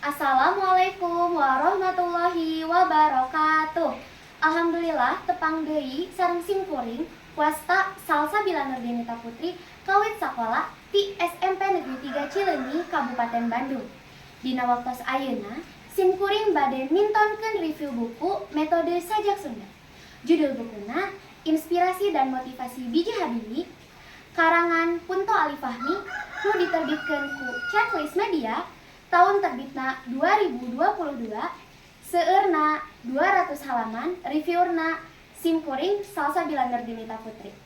Assalamualaikum warahmatullahi wabarakatuh. Alhamdulillah tepang deui sareng simkuring wasta Salsabila Nurdinita Putri kawit sakola ti SMP Negeri 3 Cileunyi Kabupaten Bandung. Dina waktos ayeuna simkuring bade mintonkeun review buku Metode Sajak Sunda. Judul bukuna Inspirasi dan Motivasi Biji Habibie, karangan Punto Ali Fahmi, nu diterbitkeun ku Checklist Media, tahun terbitna 2022, seueurna 200 halaman, reviewna simkuring Salsabila Nurdinita Putri.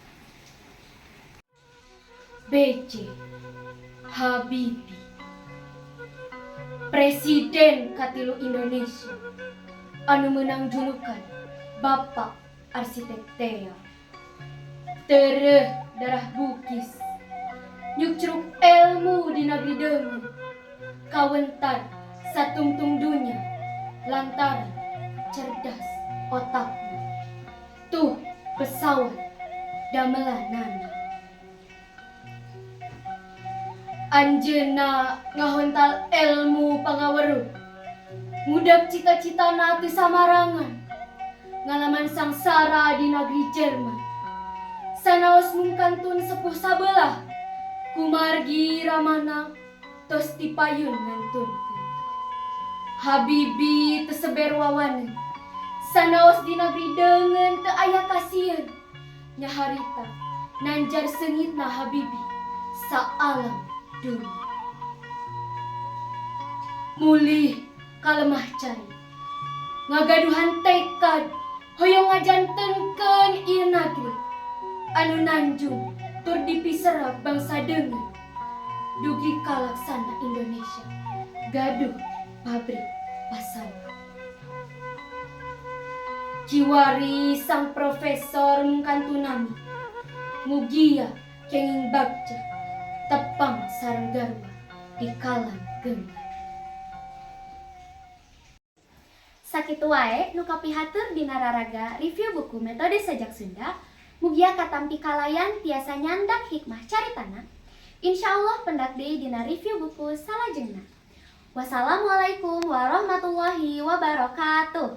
B.J. Habibie, Presiden katilu Indonesia, anu meunang julukan Bapak Arsitek Tea. Tereuh darah bukis, nyucruk ilmu di negeri deungeun, kawentar satungtung dunya lantaran cerdas otakna. Tuh pesawat damelanana. Anjeunna ngahontal ilmu pangaweruh, ngudag cita-citana teu samarangan, ngalaman sangsara di negeri Jerman. Sanaos mungkantun sepuh sabelah, kumargi ramana tos tipayun ngantunkeun. Habibie teu seber wawaneun, sanaos di negeri deungeun teu aya kasieun, nya harita nanjar seungitna Habibie saalam dunya. Mulih kalemah cai, ngagaduhan tekad hoyong ngajantenkeun ieu nagri anu nanjung tur dipiserap bangsa deungeun. Dugi kalaksana Indonesia gaduh pabrik pasala. Kiwari sang profesor mungkantunami, mugia kenging bagja tepang sareng garwa di kalan geunggam. Sakitu wae nu kapihatur dina raraga review buku Metode Sajak Sunda, mugia katampi kalayan tiasa nyandak hikmah caritana. Insyaallah pendak deui dina review buku salajengna. Wassalamualaikum warahmatullahi wabarakatuh.